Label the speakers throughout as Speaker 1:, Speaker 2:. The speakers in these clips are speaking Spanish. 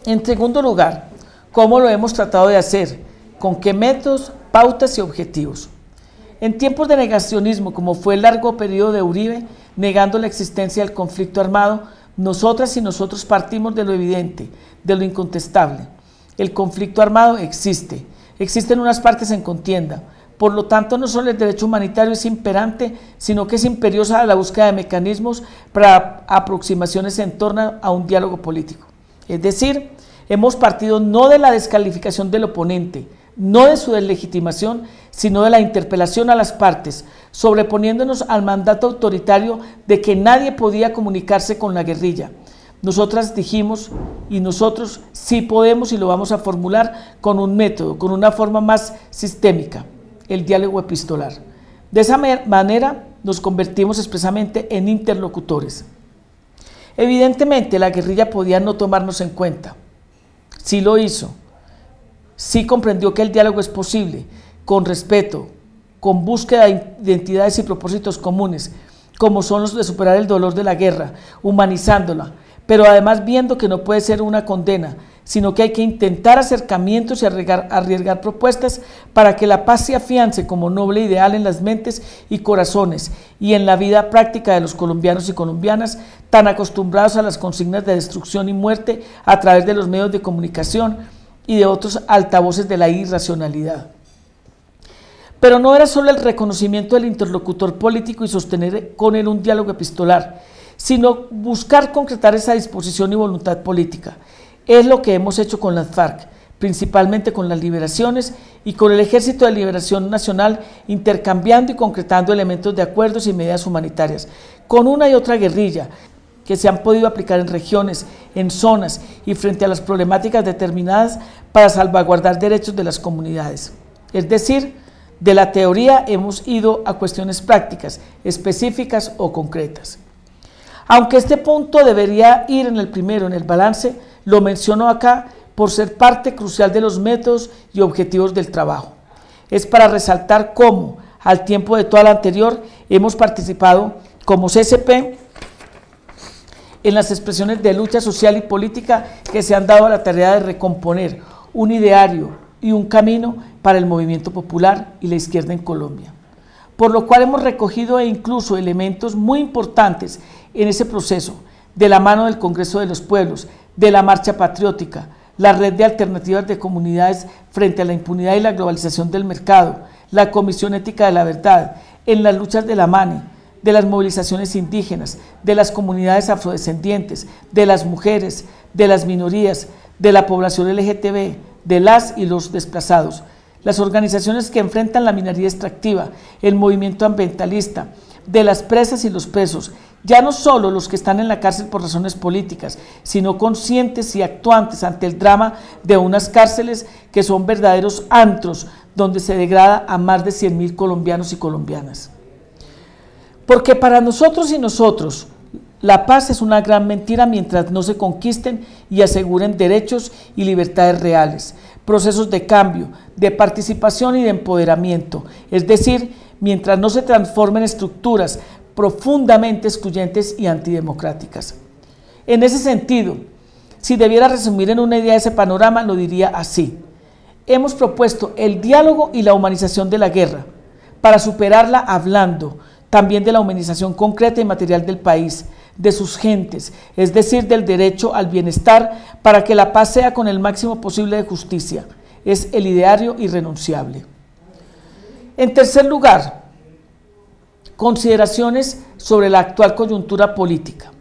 Speaker 1: En segundo lugar, ¿cómo lo hemos tratado de hacer? ¿Con qué métodos, pautas y objetivos? En tiempos de negacionismo, como fue el largo periodo de Uribe, negando la existencia del conflicto armado, nosotras y nosotros partimos de lo evidente, de lo incontestable. El conflicto armado existe en unas partes en contienda. Por lo tanto, no solo el derecho humanitario es imperante, sino que es imperiosa la búsqueda de mecanismos para aproximaciones en torno a un diálogo político. Es decir, hemos partido no de la descalificación del oponente, no de su deslegitimación, sino de la interpelación a las partes, sobreponiéndonos al mandato autoritario de que nadie podía comunicarse con la guerrilla. Nosotras dijimos, y nosotros sí podemos y lo vamos a formular con un método, con una forma más sistémica, el diálogo epistolar. De esa manera nos convertimos expresamente en interlocutores. Evidentemente la guerrilla podía no tomarnos en cuenta, sí lo hizo, sí comprendió que el diálogo es posible, con respeto, con búsqueda de identidades y propósitos comunes, como son los de superar el dolor de la guerra, humanizándola, pero además viendo que no puede ser una condena, sino que hay que intentar acercamientos y arriesgar propuestas para que la paz se afiance como noble ideal en las mentes y corazones y en la vida práctica de los colombianos y colombianas, tan acostumbrados a las consignas de destrucción y muerte a través de los medios de comunicación y de otros altavoces de la irracionalidad. Pero no era solo el reconocimiento del interlocutor político y sostener con él un diálogo epistolar, sino buscar concretar esa disposición y voluntad política. Es lo que hemos hecho con las FARC, principalmente con las liberaciones y con el Ejército de Liberación Nacional, intercambiando y concretando elementos de acuerdos y medidas humanitarias, con una y otra guerrilla que se han podido aplicar en regiones, en zonas y frente a las problemáticas determinadas para salvaguardar derechos de las comunidades. Es decir, de la teoría hemos ido a cuestiones prácticas, específicas o concretas. Aunque este punto debería ir en el primero, en el balance, lo menciono acá por ser parte crucial de los métodos y objetivos del trabajo. Es para resaltar cómo, al tiempo de toda la anterior, hemos participado como CCP en las expresiones de lucha social y política que se han dado a la tarea de recomponer un ideario y un camino para el movimiento popular y la izquierda en Colombia. Por lo cual hemos recogido incluso elementos muy importantes en ese proceso, de la mano del Congreso de los Pueblos, de la Marcha Patriótica, la Red de Alternativas de Comunidades frente a la impunidad y la globalización del mercado, la Comisión Ética de la Verdad, en las luchas de la MANE, de las movilizaciones indígenas, de las comunidades afrodescendientes, de las mujeres, de las minorías, de la población LGTB, de las y los desplazados, las organizaciones que enfrentan la minería extractiva, el movimiento ambientalista, de las presas y los presos, ya no solo los que están en la cárcel por razones políticas, sino conscientes y actuantes ante el drama de unas cárceles que son verdaderos antros donde se degrada a más de 100.000 colombianos y colombianas. Porque para nosotros y nosotros, la paz es una gran mentira mientras no se conquisten y aseguren derechos y libertades reales, procesos de cambio, de participación y de empoderamiento, es decir, mientras no se transformen estructuras profundamente excluyentes y antidemocráticas. En ese sentido, si debiera resumir en una idea ese panorama, lo diría así. Hemos propuesto el diálogo y la humanización de la guerra, para superarla hablando también de la humanización concreta y material del país, de sus gentes, es decir, del derecho al bienestar para que la paz sea con el máximo posible de justicia. Es el ideario irrenunciable. En tercer lugar, consideraciones sobre la actual coyuntura política.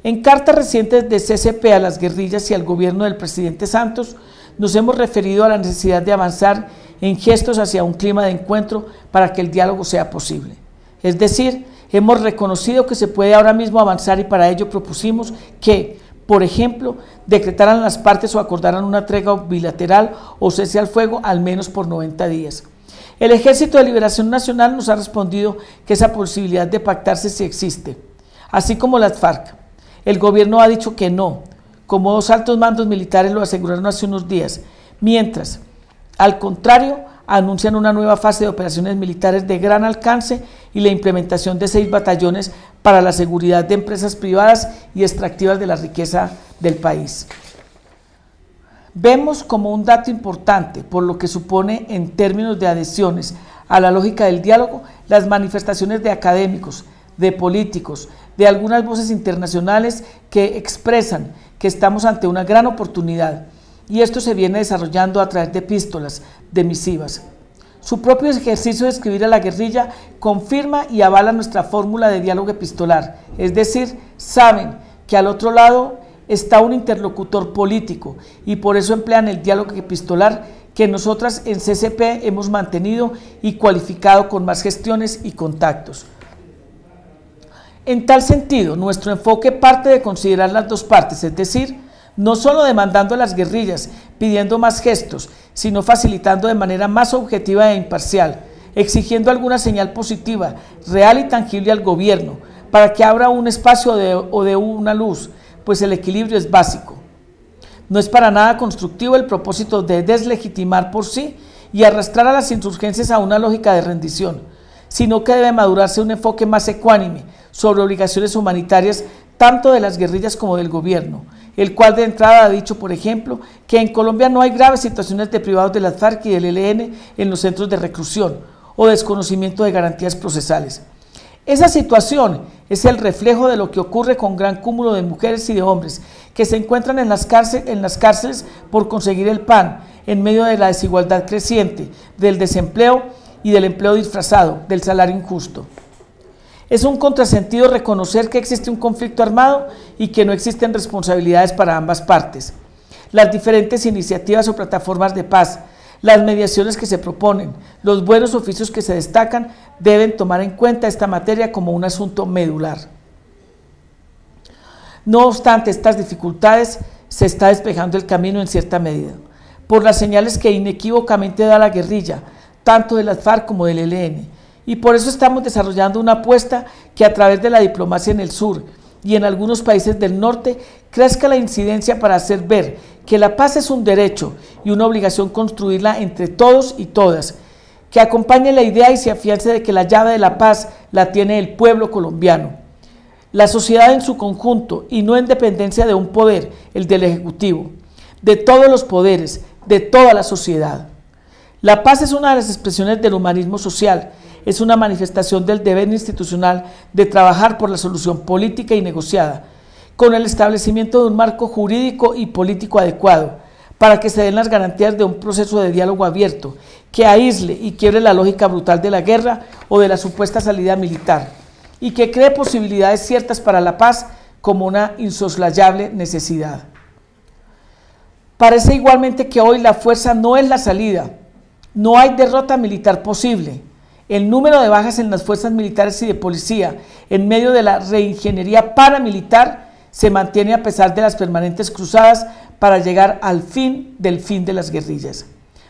Speaker 1: En cartas recientes de CCP a las guerrillas y al gobierno del presidente Santos, nos hemos referido a la necesidad de avanzar en gestos hacia un clima de encuentro para que el diálogo sea posible. Es decir, hemos reconocido que se puede ahora mismo avanzar y para ello propusimos que, por ejemplo, decretaran las partes o acordaran una tregua bilateral o cese al fuego al menos por 90 días. El Ejército de Liberación Nacional nos ha respondido que esa posibilidad de pactarse sí existe, así como las FARC. El gobierno ha dicho que no, como dos altos mandos militares lo aseguraron hace unos días, mientras, al contrario, anuncian una nueva fase de operaciones militares de gran alcance y la implementación de 6 batallones para la seguridad de empresas privadas y extractivas de la riqueza del país. Vemos como un dato importante, por lo que supone en términos de adhesiones a la lógica del diálogo, las manifestaciones de académicos, de políticos, de algunas voces internacionales que expresan que estamos ante una gran oportunidad, y esto se viene desarrollando a través de epístolas, de misivas. Su propio ejercicio de escribir a la guerrilla confirma y avala nuestra fórmula de diálogo epistolar, es decir, saben que al otro lado está un interlocutor político y por eso emplean el diálogo epistolar que nosotras en CCP hemos mantenido y cualificado con más gestiones y contactos. En tal sentido, nuestro enfoque parte de considerar las dos partes, es decir, no solo demandando a las guerrillas, pidiendo más gestos, sino facilitando de manera más objetiva e imparcial, exigiendo alguna señal positiva, real y tangible al gobierno, para que abra un espacio o de una luz, pues el equilibrio es básico. No es para nada constructivo el propósito de deslegitimar por sí y arrastrar a las insurgencias a una lógica de rendición, sino que debe madurarse un enfoque más ecuánime sobre obligaciones humanitarias tanto de las guerrillas como del gobierno, el cual de entrada ha dicho, por ejemplo, que en Colombia no hay graves situaciones de privados de las FARC y del ELN en los centros de reclusión o desconocimiento de garantías procesales. Esa situación es el reflejo de lo que ocurre con gran cúmulo de mujeres y de hombres que se encuentran en las cárceles por conseguir el pan, en medio de la desigualdad creciente, del desempleo y del empleo disfrazado, del salario injusto. Es un contrasentido reconocer que existe un conflicto armado y que no existen responsabilidades para ambas partes. Las diferentes iniciativas o plataformas de paz, las mediaciones que se proponen, los buenos oficios que se destacan, deben tomar en cuenta esta materia como un asunto medular. No obstante estas dificultades, se está despejando el camino en cierta medida, por las señales que inequívocamente da la guerrilla, tanto de las FARC como del ELN, y por eso estamos desarrollando una apuesta que a través de la diplomacia en el sur y en algunos países del norte crezca la incidencia para hacer ver que la paz es un derecho y una obligación construirla entre todos y todas, que acompañe la idea y se afiance de que la llave de la paz la tiene el pueblo colombiano, la sociedad en su conjunto y no en dependencia de un poder, el del Ejecutivo, de todos los poderes, de toda la sociedad. La paz es una de las expresiones del humanismo social, es una manifestación del deber institucional de trabajar por la solución política y negociada, con el establecimiento de un marco jurídico y político adecuado, para que se den las garantías de un proceso de diálogo abierto, que aísle y quiebre la lógica brutal de la guerra o de la supuesta salida militar, y que cree posibilidades ciertas para la paz como una insoslayable necesidad. Parece igualmente que hoy la fuerza no es la salida, no hay derrota militar posible. El número de bajas en las fuerzas militares y de policía en medio de la reingeniería paramilitar se mantiene a pesar de las permanentes cruzadas para llegar al fin de las guerrillas.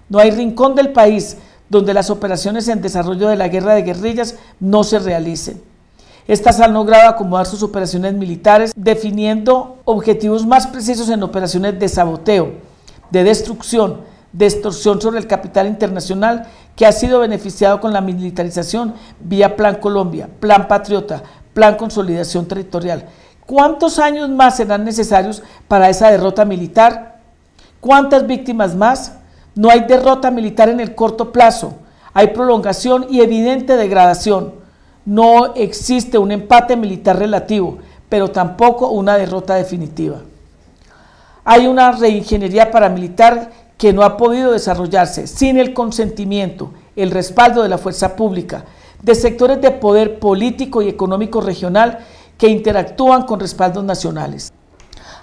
Speaker 1: No hay rincón del país donde las operaciones en desarrollo de la guerra de guerrillas no se realicen. Estas han logrado acomodar sus operaciones militares, definiendo objetivos más precisos en operaciones de saboteo, de destrucción, de extorsión sobre el capital internacional que ha sido beneficiado con la militarización vía Plan Colombia, Plan Patriota, Plan Consolidación Territorial. ¿Cuántos años más serán necesarios para esa derrota militar? ¿Cuántas víctimas más? No hay derrota militar en el corto plazo, hay prolongación y evidente degradación. No existe un empate militar relativo, pero tampoco una derrota definitiva. Hay una reingeniería paramilitar que no ha podido desarrollarse sin el consentimiento, el respaldo de la fuerza pública, de sectores de poder político y económico regional que interactúan con respaldos nacionales.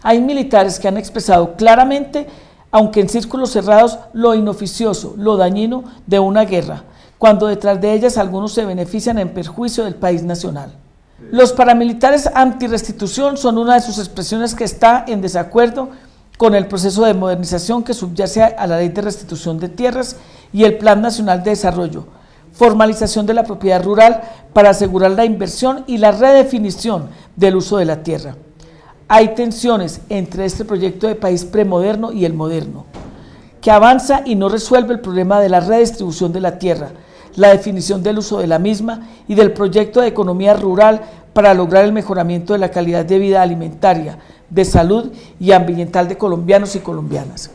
Speaker 1: Hay militares que han expresado claramente, aunque en círculos cerrados, lo inoficioso, lo dañino de una guerra, cuando detrás de ellas algunos se benefician en perjuicio del país nacional. Los paramilitares antirrestitución son una de sus expresiones que está en desacuerdo con el proceso de modernización que subyace a la Ley de Restitución de Tierras y el Plan Nacional de Desarrollo, formalización de la propiedad rural para asegurar la inversión y la redefinición del uso de la tierra. Hay tensiones entre este proyecto de país premoderno y el moderno, que avanza y no resuelve el problema de la redistribución de la tierra, la definición del uso de la misma y del proyecto de economía rural para lograr el mejoramiento de la calidad de vida alimentaria, de salud y ambiental de colombianos y colombianas.